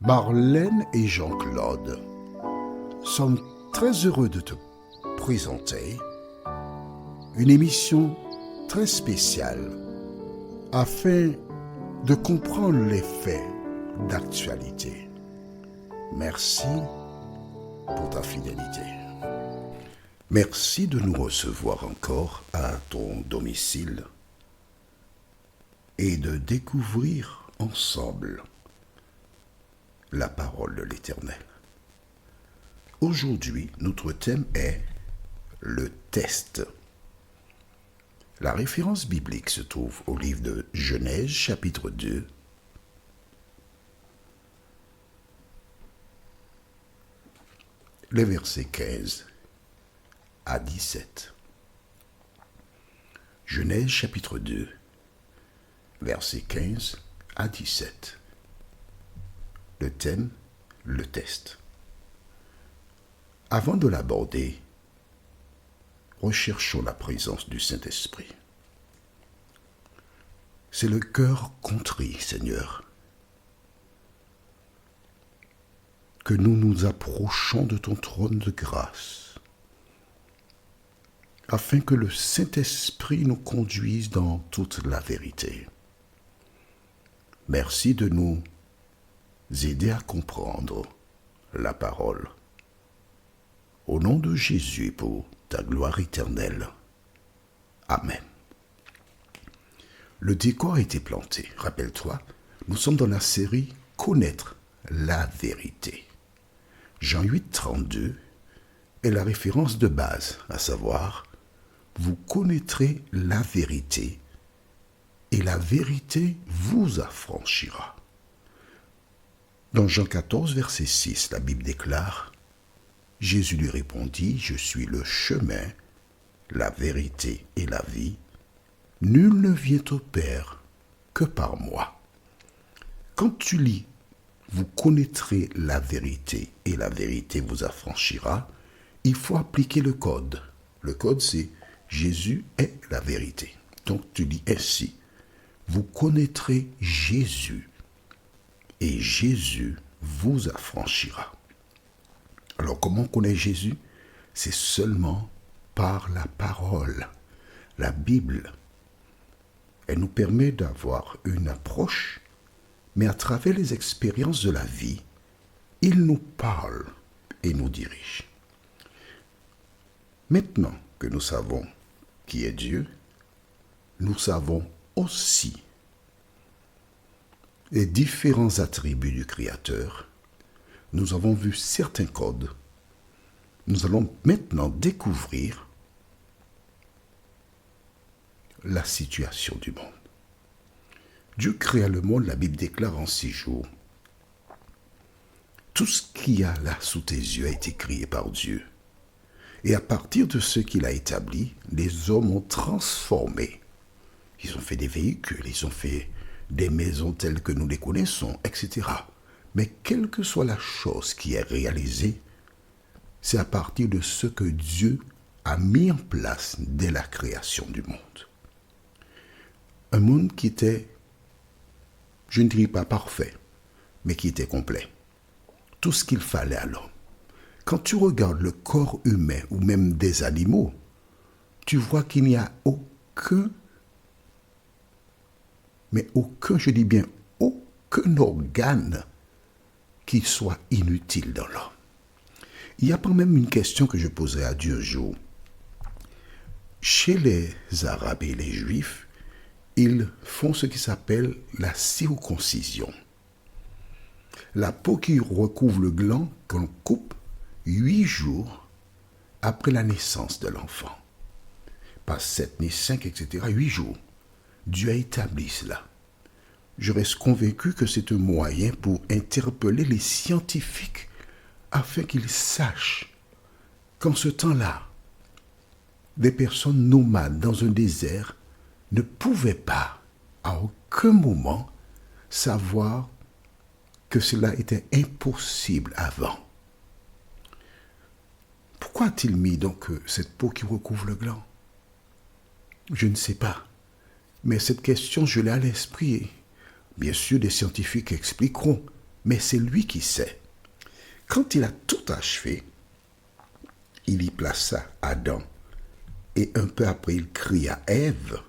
Marlène et Jean-Claude sommes très heureux de te présenter une émission très spéciale afin de comprendre les faits d'actualité. Merci pour ta fidélité. Merci de nous recevoir encore à ton domicile et de découvrir ensemble la parole de l'Éternel. Aujourd'hui, notre thème est le test. La référence biblique se trouve au livre de Genèse, chapitre 2, les versets 15 à 17. Genèse, chapitre 2, versets 15 à 17. Le thème, le test. Avant de l'aborder, recherchons la présence du Saint-Esprit. C'est le cœur contrit, Seigneur, que nous nous approchons de ton trône de grâce, afin que le Saint-Esprit nous conduise dans toute la vérité. Merci de nous aider à comprendre la parole. Au nom de Jésus, pour ta gloire éternelle. Amen. Le décor a été planté. Rappelle-toi, nous sommes dans la série « Connaître la vérité ». Jean 8, 32 est la référence de base, à savoir « Vous connaîtrez la vérité et la vérité vous affranchira ». Dans Jean 14, verset 6, la Bible déclare « Jésus lui répondit, je suis le chemin, la vérité et la vie. Nul ne vient au Père que par moi. » Quand tu lis « Vous connaîtrez la vérité et la vérité vous affranchira », il faut appliquer le code. Le code, c'est « Jésus est la vérité ». Donc tu lis ainsi « Vous connaîtrez Jésus et Jésus vous affranchira ». Alors, comment on connaît Jésus? C'est seulement par la parole. La Bible, elle nous permet d'avoir une approche, mais à travers les expériences de la vie, il nous parle et nous dirige. Maintenant que nous savons qui est Dieu, nous savons aussi les différents attributs du Créateur. Nous avons vu certains codes. Nous allons maintenant découvrir la situation du monde. Dieu créa le monde, la Bible déclare en 6 jours. Tout ce qu'il y a là sous tes yeux a été créé par Dieu. Et à partir de ce qu'il a établi, les hommes ont transformé. Ils ont fait des véhicules, ils ont fait des maisons telles que nous les connaissons, etc. Mais quelle que soit la chose qui est réalisée, c'est à partir de ce que Dieu a mis en place dès la création du monde. Un monde qui était, je ne dirais pas parfait, mais qui était complet. Tout ce qu'il fallait à l'homme. Quand tu regardes le corps humain ou même des animaux, tu vois qu'il n'y a aucun, je dis bien aucun organe qui soit inutile dans l'homme. Il y a quand même une question que je poserai à Dieu un jour. Chez les Arabes et les Juifs, ils font ce qui s'appelle la circoncision. La peau qui recouvre le gland qu'on coupe 8 jours après la naissance de l'enfant. Pas 7 ni 5, etc. 8 jours. Dieu a établi cela. Je reste convaincu que c'est un moyen pour interpeller les scientifiques afin qu'ils sachent qu'en ce temps-là, des personnes nomades dans un désert ne pouvaient pas, à aucun moment, savoir que cela était impossible avant. Pourquoi a-t-il mis donc cette peau qui recouvre le gland? Je ne sais pas. Mais cette question, je l'ai à l'esprit. Bien sûr, des scientifiques expliqueront. mais c'est lui qui sait. Quand il a tout achevé, il y plaça Adam, et un peu après il cria Ève,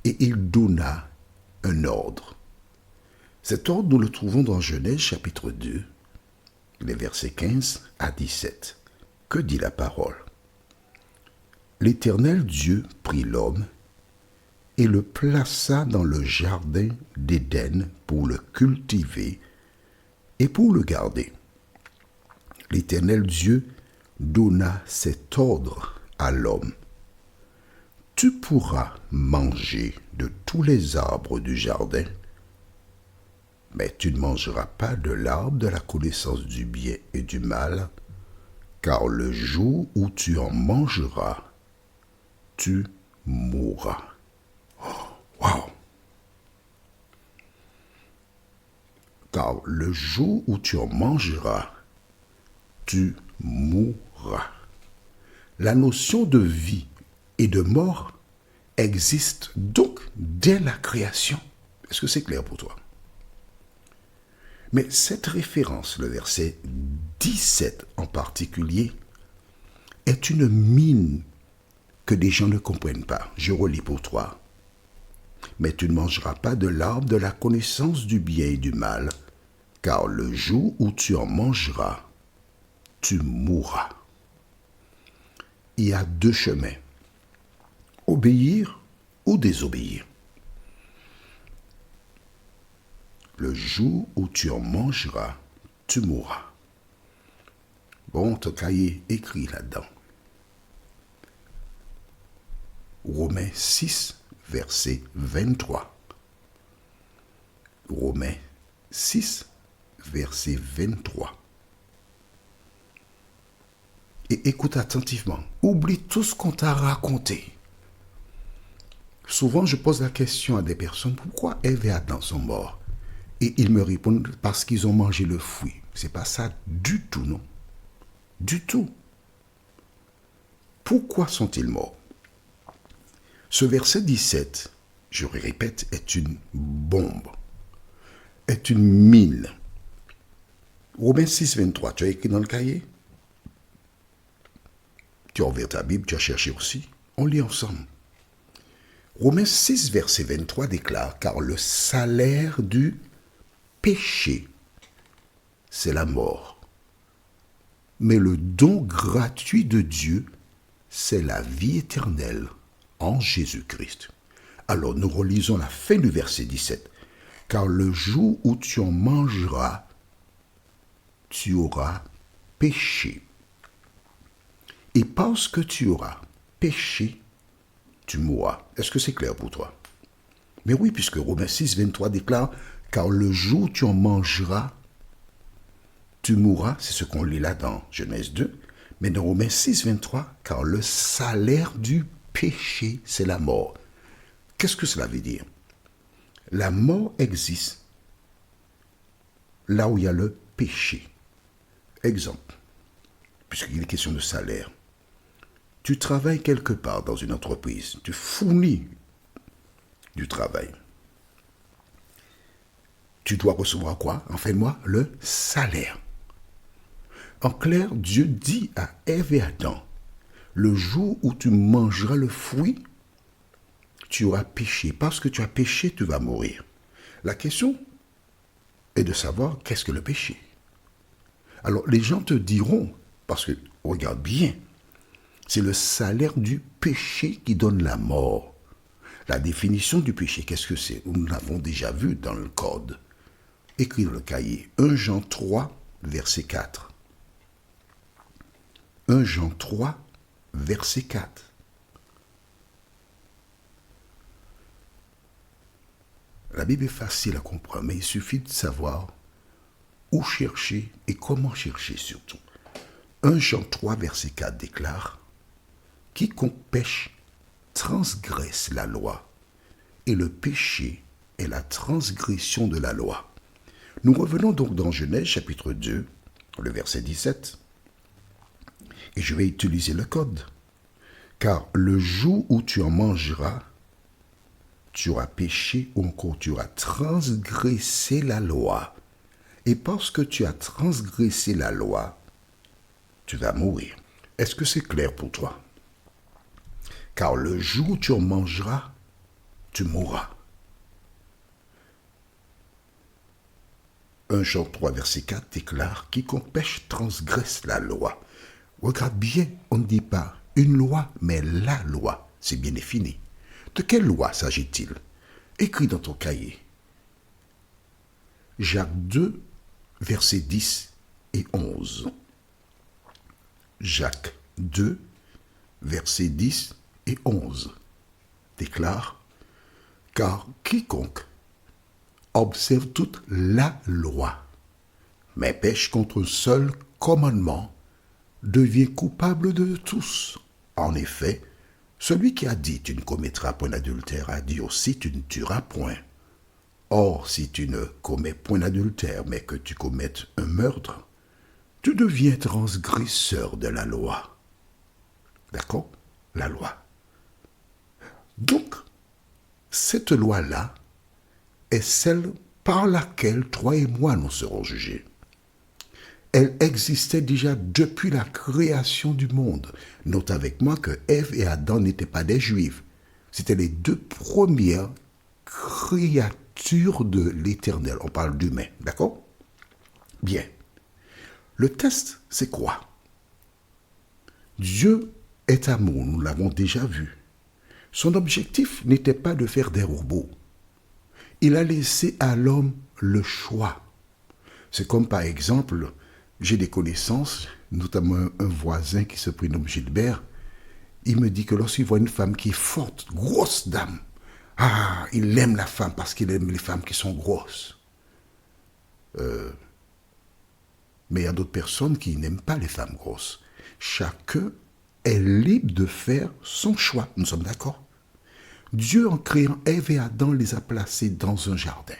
et il donna un ordre. Cet ordre, nous le trouvons dans Genèse chapitre 2, les versets 15 à 17. Que dit la parole? L'Éternel Dieu prit l'homme et le plaça dans le jardin d'Éden pour le cultiver et pour le garder. L'Éternel Dieu donna cet ordre à l'homme. Tu pourras manger de tous les arbres du jardin, mais tu ne mangeras pas de l'arbre de la connaissance du bien et du mal, car le jour où tu en mangeras, tu mourras. Wow! Car le jour où tu en mangeras, tu mourras. La notion de vie et de mort existe donc dès la création. Est-ce que c'est clair pour toi? Mais cette référence, le verset 17 en particulier, est une mine que des gens ne comprennent pas. Je relis pour toi. Mais tu ne mangeras pas de l'arbre de la connaissance du bien et du mal, car le jour où tu en mangeras, tu mourras. Il y a deux chemins, obéir ou désobéir. Le jour où tu en mangeras, tu mourras. Bon, ton cahier écrit là-dedans. Romains 6, verset 23. Romains 6, verset 23. Et écoute attentivement. Oublie tout ce qu'on t'a raconté. Souvent, je pose la question à des personnes, pourquoi Ève et Adam sont morts? Et ils me répondent, parce qu'ils ont mangé le fruit. C'est pas ça du tout, non? Du tout. Pourquoi sont-ils morts? Ce verset 17, je répète, est une bombe, est une mine. Romains 6, 23, tu as écrit dans le cahier? Tu as ouvert ta Bible, tu as cherché aussi. On lit ensemble. Romains 6, verset 23 déclare, car le salaire du péché, c'est la mort. Mais le don gratuit de Dieu, c'est la vie éternelle en Jésus-Christ. Alors nous relisons la fin du verset 17. Car le jour où tu en mangeras, tu auras péché. Et parce que tu auras péché, tu mourras. Est-ce que c'est clair pour toi? Mais oui, puisque Romains 6, 23 déclare, car le jour où tu en mangeras, tu mourras. C'est ce qu'on lit là dans Genèse 2. Mais dans Romains 6, 23, car le salaire du péché, c'est la mort. Qu'est-ce que cela veut dire? La mort existe là où il y a le péché. Exemple, puisqu'il est question de salaire. Tu travailles quelque part dans une entreprise, tu fournis du travail. Tu dois recevoir quoi? En fin de mois, le salaire. En clair, Dieu dit à Ève et Adam, le jour où tu mangeras le fruit, tu auras péché. Parce que tu as péché, tu vas mourir. La question est de savoir qu'est-ce que le péché. Alors, les gens te diront, parce que, regarde bien, c'est le salaire du péché qui donne la mort. La définition du péché, qu'est-ce que c'est? Nous l'avons déjà vu dans le code. Écrit dans le cahier. 1 Jean 3, verset 4. 1 Jean 3, verset 4. La Bible est facile à comprendre, mais il suffit de savoir où chercher et comment chercher surtout. 1 Jean 3, verset 4 déclare « Quiconque pêche transgresse la loi, et le péché est la transgression de la loi. » Nous revenons donc dans Genèse chapitre 2, le verset 17. Et je vais utiliser le code. Car le jour où tu en mangeras, tu auras péché ou encore tu auras transgressé la loi, Et parce que tu as transgressé la loi, tu vas mourir. Est-ce que c'est clair pour toi? Car le jour où tu en mangeras, tu mourras. 1 Jean 3, verset 4 déclare « Quiconque pêche transgresse la loi ». Regarde bien, on ne dit pas une loi, mais la loi. C'est bien défini. De quelle loi s'agit-il? Écris dans ton cahier. Jacques 2, versets 10 et 11. Jacques 2, versets 10 et 11 déclare « Car quiconque observe toute la loi, mais pêche contre un seul commandement, devient coupable de tous. En effet, celui qui a dit tu ne commettras point d'adultère a dit aussi tu ne tueras point. Or, si tu ne commets point d'adultère, mais que tu commettes un meurtre, tu deviens transgresseur de la loi. » D'accord? La loi. Donc, cette loi-là est celle par laquelle toi et moi nous serons jugés. Elle existait déjà depuis la création du monde. Note avec moi que Ève et Adam n'étaient pas des Juifs. C'était les deux premières créatures de l'Éternel. On parle d'humains, d'accord? Bien. Le test, c'est quoi? Dieu est amour, nous l'avons déjà vu. Son objectif n'était pas de faire des robots. Il a laissé à l'homme le choix. C'est comme par exemple, j'ai des connaissances, notamment un voisin qui se prénomme Gilbert. Il me dit que lorsqu'il voit une femme qui est forte, grosse dame, il aime la femme parce qu'il aime les femmes qui sont grosses. Mais il y a d'autres personnes qui n'aiment pas les femmes grosses. Chacun est libre de faire son choix. Nous sommes d'accord? Dieu, en créant Ève et Adam, les a placés dans un jardin.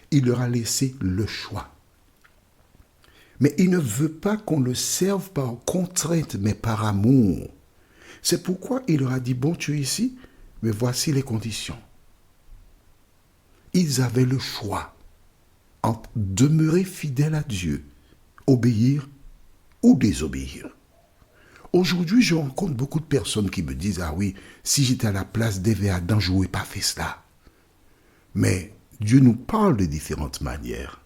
Il leur a laissé le choix. Mais il ne veut pas qu'on le serve par contrainte, mais par amour. C'est pourquoi il leur a dit, bon, tu es ici, mais voici les conditions. Ils avaient le choix entre demeurer fidèles à Dieu, obéir ou désobéir. Aujourd'hui, je rencontre beaucoup de personnes qui me disent, ah oui, si j'étais à la place d'Ève et Adam, je n'aurais pas fait cela. Mais Dieu nous parle de différentes manières.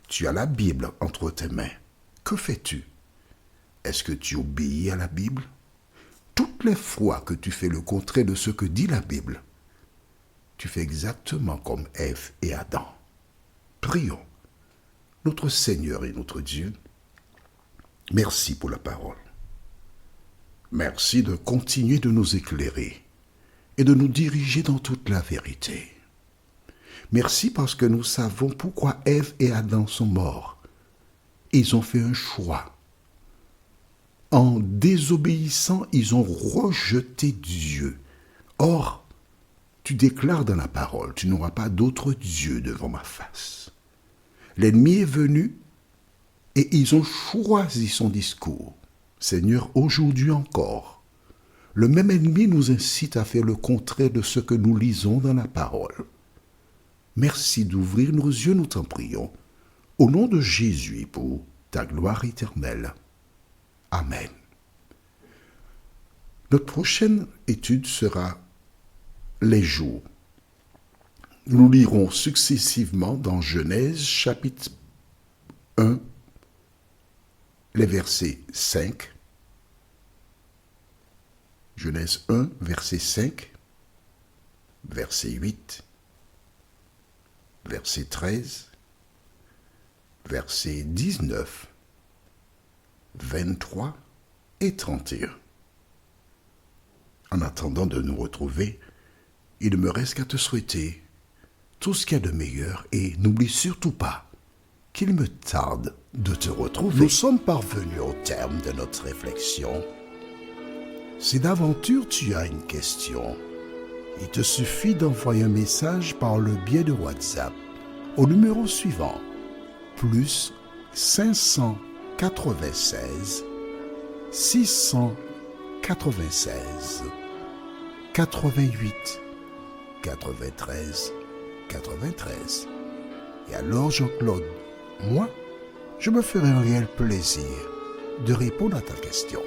Tu as la Bible entre tes mains. Que fais-tu? Est-ce que tu obéis à la Bible? Toutes les fois que tu fais le contraire de ce que dit la Bible, tu fais exactement comme Ève et Adam. Prions. Notre Seigneur et notre Dieu, merci pour la parole. Merci de continuer de nous éclairer et de nous diriger dans toute la vérité. Merci parce que nous savons pourquoi Ève et Adam sont morts. Ils ont fait un choix. En désobéissant, ils ont rejeté Dieu. Or, tu déclares dans la parole, tu n'auras pas d'autre Dieu devant ma face. L'ennemi est venu et ils ont choisi son discours. Seigneur, aujourd'hui encore, le même ennemi nous incite à faire le contraire de ce que nous lisons dans la parole. Merci d'ouvrir nos yeux, nous t'en prions, au nom de Jésus pour ta gloire éternelle. Amen. Notre prochaine étude sera les jours. Nous lirons successivement dans Genèse chapitre 1, les versets 5, Genèse 1, verset 5, verset 8, verset 13, verset 19, 23 et 31. En attendant de nous retrouver, il ne me reste qu'à te souhaiter tout ce qu'il y a de meilleur et n'oublie surtout pas qu'il me tarde de te retrouver. Nous sommes parvenus au terme de notre réflexion. Si d'aventure tu as une question, il te suffit d'envoyer un message par le biais de WhatsApp au numéro suivant, plus 596 696 88 93 93. Et alors, Jean-Claude, moi, je me ferai un réel plaisir de répondre à ta question.